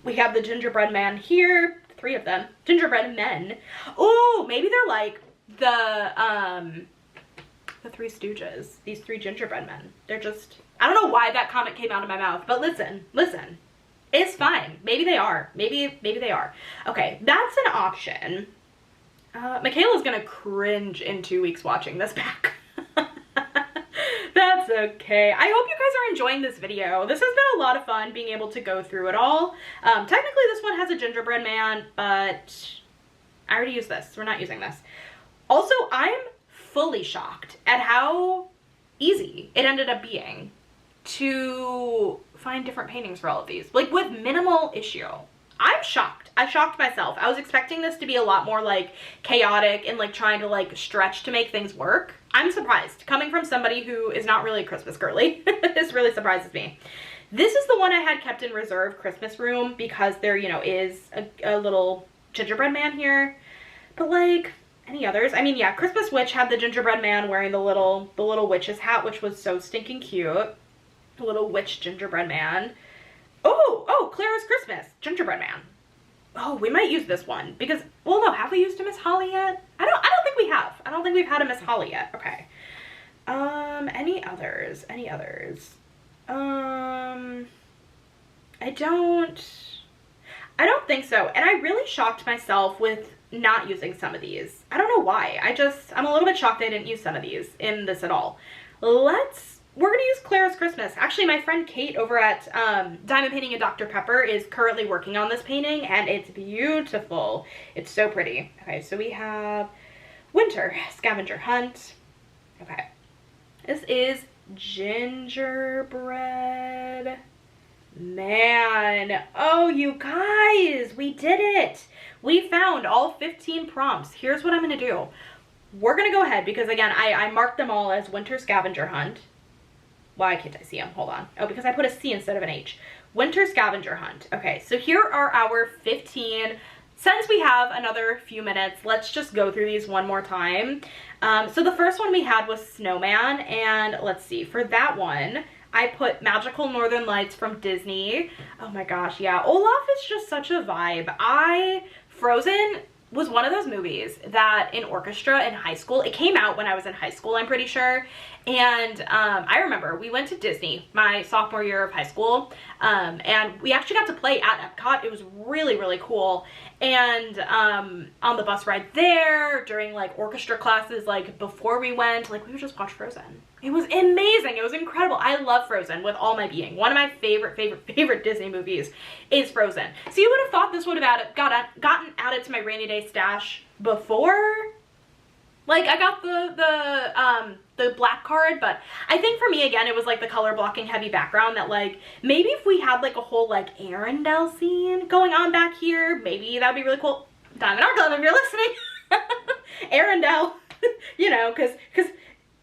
We have the Gingerbread Man here, 3 of them, Gingerbread Men. Oh, maybe they're like the Three Stooges, these 3 gingerbread men. They're just, I don't know why that comment came out of my mouth, but listen, it's fine. Maybe they are. Maybe they are. Okay, that's an option. Michaela's gonna cringe in 2 weeks watching this back. That's okay. I hope you guys are enjoying this video. This has been a lot of fun being able to go through it all. Technically this one has a gingerbread man, but I already used this. We're not using this. Also, I'm fully shocked at how easy it ended up being to find different paintings for all of these, like with minimal issue. I'm shocked. I shocked myself. I was expecting this to be a lot more like chaotic and like trying to like stretch to make things work. I'm surprised. Coming from somebody who is not really a Christmas girly, this really surprises me. This is the one I had kept in reserve Christmas room because there, you know, is a little gingerbread man here. But like any others, I mean, yeah, Christmas Witch had the gingerbread man wearing the little witch's hat, which was so stinking cute. A little witch gingerbread man. Oh, Clara's Christmas gingerbread man. Oh, we might use this one because, well, no, have we used a Miss Holly yet? I don't think we have. I don't think we've had a Miss Holly yet. Okay. Any others? I don't think so. And I really shocked myself with not using some of these. I don't know why. I'm a little bit shocked I didn't use some of these in this at all. We're gonna use Clara's Christmas. Actually, my friend Kate over at Diamond Painting and Dr. Pepper is currently working on this painting, and it's beautiful. It's so pretty. Okay, so we have Winter Scavenger Hunt. Okay, this is Gingerbread Man. Oh, you guys, we did it. We found all 15 prompts. Here's what I'm gonna do. We're gonna go ahead because, again, I marked them all as Winter Scavenger Hunt. Why can't I see them? Hold on. Oh, because I put a C instead of an H. Winter Scavenger Hunt. Okay, so here are our 15. Since we have another few minutes, let's just go through these one more time. So the first one we had was Snowman, and let's see, for that one, I put Magical Northern Lights from Disney. Oh my gosh, yeah. Olaf is just such a vibe. Frozen was one of those movies that in orchestra in high school, it came out when I was in high school, I'm pretty sure. And I remember we went to Disney my sophomore year of high school, and we actually got to play at Epcot. It was really, really cool. And on the bus ride there, during like orchestra classes, like before we went, like we would just watch Frozen. It was amazing. It was incredible. I love Frozen with all my being. One of my favorite Disney movies is Frozen. So you would have thought this would have gotten added to my rainy day stash before. Like, I got the black card, but I think for me, again, it was like the color blocking heavy background that, like, maybe if we had like a whole like Arendelle scene going on back here, maybe that would be really cool. Diamond Art Club, if you're listening. Arendelle, you know, because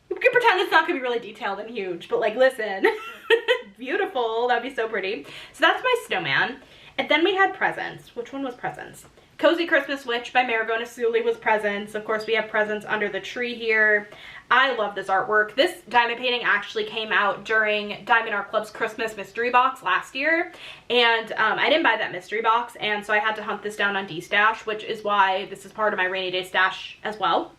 we can pretend it's not gonna be really detailed and huge, but like, listen, beautiful, that'd be so pretty. So that's my snowman. And then we had Presents. Which one was Presents? Cozy Christmas Witch by Marigo Nasuli was Presents. Of course, we have Presents under the tree here. I love this artwork. This diamond painting actually came out during Diamond Art Club's Christmas mystery box last year. And I didn't buy that mystery box, and so I had to hunt this down on D-Stash, which is why this is part of my rainy day stash as well.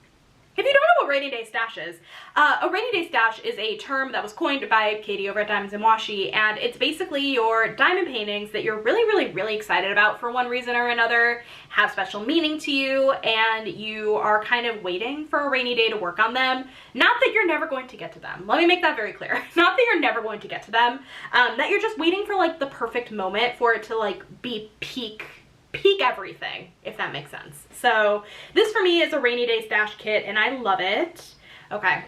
If you don't know what rainy day stash is, a rainy day stash is a term that was coined by Katie over at Diamonds and Washi, and it's basically your diamond paintings that you're really excited about for one reason or another, have special meaning to you, and you are kind of waiting for a rainy day to work on them. Not that you're never going to get to them. Let me make that very clear. Not that you're never going to get to them, that you're just waiting for like the perfect moment for it to like be peak everything, if that makes sense. So this for me is a rainy day stash kit, and I love it. Okay,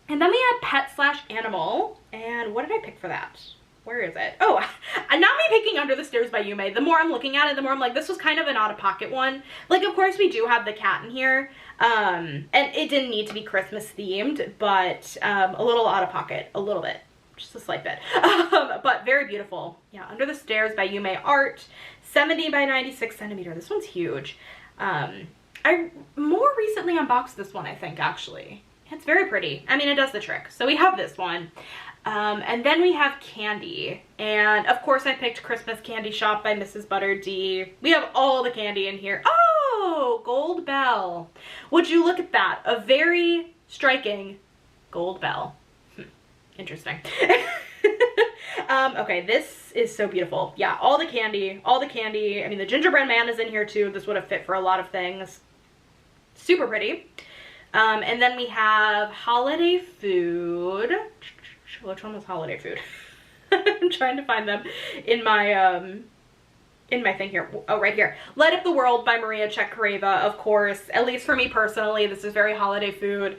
and then we had Pet/Animal, and what did I pick for that? Where is it? Oh, not me picking Under the Stairs by Yume. The more I'm looking at it, the more I'm like, this was kind of an out-of-pocket one. Like, of course we do have the cat in here, and it didn't need to be Christmas themed, but a little out-of-pocket, a little bit. Just a slight bit. But very beautiful. Yeah, Under the Stairs by Yume Art. 70 by 96 centimeter. This one's huge. I more recently unboxed this one, I think, actually. It's very pretty. I mean, it does the trick. So we have this one. And then we have candy. And of course I picked Christmas Candy Shop by Mrs. Butter D. We have all the candy in here. Oh, Gold Bell. Would you look at that? A very striking gold bell. Interesting. Okay, this is so beautiful. Yeah, all the candy. I mean, the gingerbread man is in here too. This would have fit for a lot of things. Super pretty. And then we have holiday food. Which one was holiday food? I'm trying to find them in my thing here. Oh, right here. Light Up the World by Maria Czekareva, of course. At least for me personally, this is very holiday food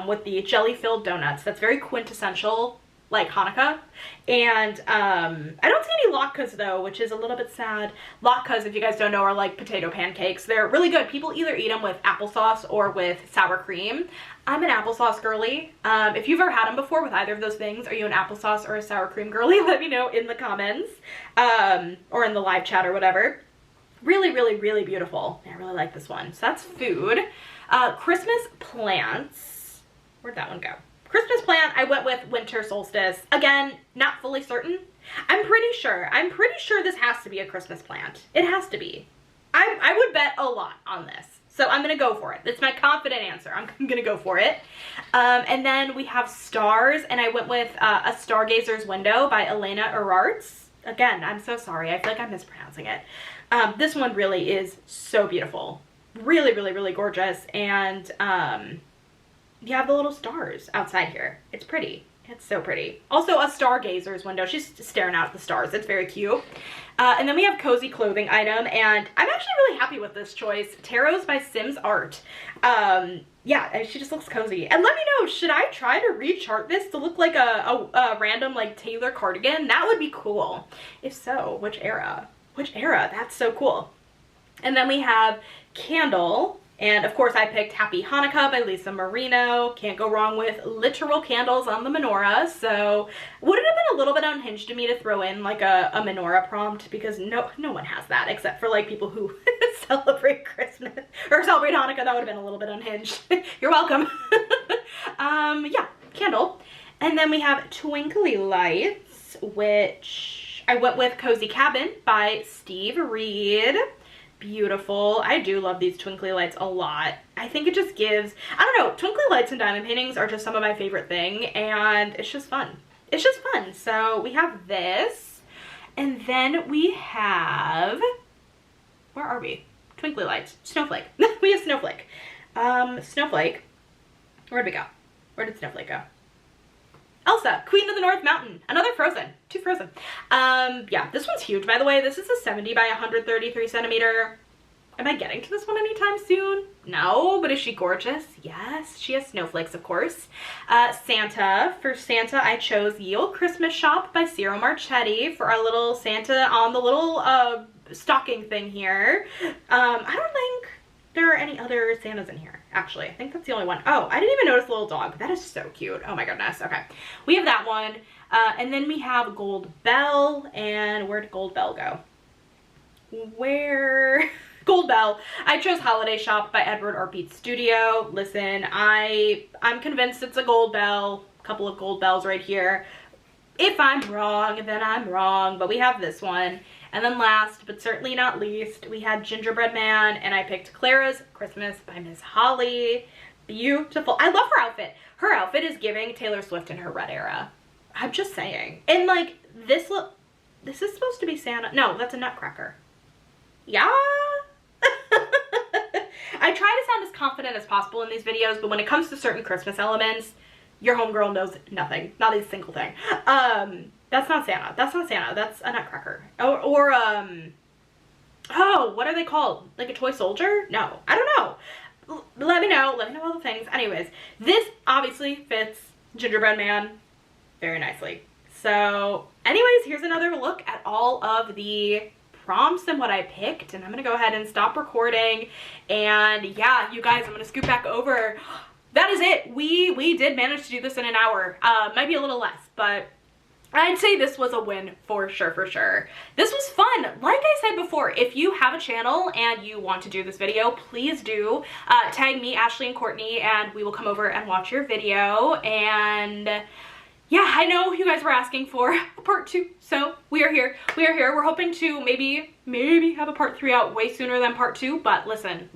with the jelly-filled donuts. That's very quintessential like Hanukkah. And I don't see any latkes though, which is a little bit sad. Latkes, if you guys don't know, are like potato pancakes. They're really good. People either eat them with applesauce or with sour cream. I'm an applesauce girly. If you've ever had them before with either of those things, are you an applesauce or a sour cream girly? Let me know in the comments or in the live chat or whatever. Really, really, really beautiful. I really like this one. So that's food. Christmas plants. Where'd that one go? Christmas plant, I went with winter solstice. Again, not fully certain. I'm pretty sure this has to be a Christmas plant. It has to be. I would bet a lot on this. So I'm gonna go for it. It's my confident answer. I'm gonna go for it. And then we have stars, and I went with A Stargazer's Window by Elena Erarts. Again, I'm so sorry. I feel like I'm mispronouncing it. This one really is so beautiful. Really, really, really gorgeous. And you have the little stars outside here. It's pretty. It's so pretty. Also, A Stargazer's Window. She's staring out at the stars. It's very cute. And then we have cozy clothing item, and I'm actually really happy with this choice. Tarots by Sims Art. Yeah, she just looks cozy. And let me know, should I try to rechart this to look like a random like Taylor cardigan? That would be cool. If so, which era? Which era? That's so cool. And then we have Candle. And of course I picked Happy Hanukkah by Lisa Marino. Can't go wrong with literal candles on the menorah. So would it have been a little bit unhinged to me to throw in like a menorah prompt? Because no one has that except for like people who celebrate Christmas or celebrate Hanukkah. That would have been a little bit unhinged. You're welcome. Yeah, candle. And then we have Twinkly Lights, which I went with Cozy Cabin by Steve Reed. Beautiful. I do love these twinkly lights a lot. I think it just gives, I don't know, twinkly lights and diamond paintings are just some of my favorite thing, and it's just fun. It's just fun. So we have this, and then we have, where are we? Twinkly lights. Snowflake. We have Snowflake. Snowflake. Where'd we go? Where did Snowflake go? Elsa, Queen of the North Mountain. Another Frozen. Two Frozen. Yeah, this one's huge, by the way. This is a 70 by 133 centimeter. Am I getting to this one anytime soon? No, but is she gorgeous? Yes, she has snowflakes, of course. Santa. For Santa, I chose Ye Olde Christmas Shop by Ciro Marchetti for our little Santa on the little stocking thing here. I don't think there are any other Santas in here, actually. I think that's the only one. Oh, I didn't even notice the little dog. That is so cute. Oh my goodness. Okay. We have that one. And then we have Gold Bell. And where did Gold Bell go? Where? Gold Bell. I chose Holiday Shop by Edward R. Beat Studio. Listen, I'm convinced it's a Gold Bell. A couple of Gold Bells right here. If I'm wrong, then I'm wrong. But we have this one. And then last, but certainly not least, we had Gingerbread Man, and I picked Clara's Christmas by Miss Holly. Beautiful. I love her outfit. Her outfit is giving Taylor Swift in her red era. I'm just saying. And like, this is supposed to be Santa. No, that's a Nutcracker. Yeah? I try to sound as confident as possible in these videos, but when it comes to certain Christmas elements, your homegirl knows nothing. Not a single thing. That's not Santa. That's not Santa. That's a Nutcracker. Or oh, what are they called? Like a toy soldier? No, I don't know. Let me know. Let me know all the things. Anyways, this obviously fits Gingerbread Man very nicely. So anyways, here's another look at all of the prompts and what I picked. And I'm going to go ahead and stop recording. And yeah, you guys, I'm going to scoot back over. That is it. We did manage to do this in an hour. Might be a little less, but I'd say this was a win for sure, for sure. This was fun. Like I said before, if you have a channel and you want to do this video, please do tag me, Ashley, and Courtney, and we will come over and watch your video. And yeah, I know you guys were asking for a part 2, so we are here. We are here. We're hoping to maybe have a part 3 out way sooner than part 2, but listen,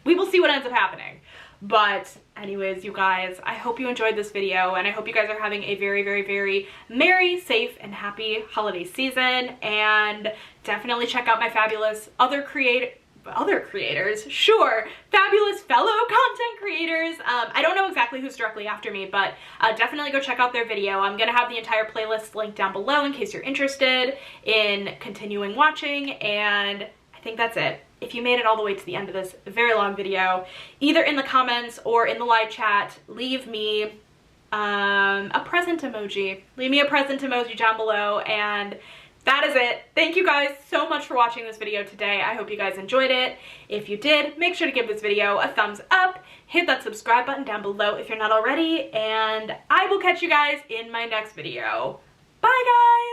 we will see what ends up happening. But anyways, you guys, I hope you enjoyed this video, and I hope you guys are having a very, very, very merry, safe, and happy holiday season. And definitely check out my fabulous other creators, sure, fabulous fellow content creators. I don't know exactly who's directly after me, but definitely go check out their video. I'm gonna have the entire playlist linked down below in case you're interested in continuing watching, and I think that's it. If you made it all the way to the end of this very long video, either in the comments or in the live chat, leave me a present emoji. Leave me a present emoji down below, and that is it. Thank you guys so much for watching this video today. I hope you guys enjoyed it. If you did, make sure to give this video a thumbs up, hit that subscribe button down below if you're not already, and I will catch you guys in my next video. Bye guys!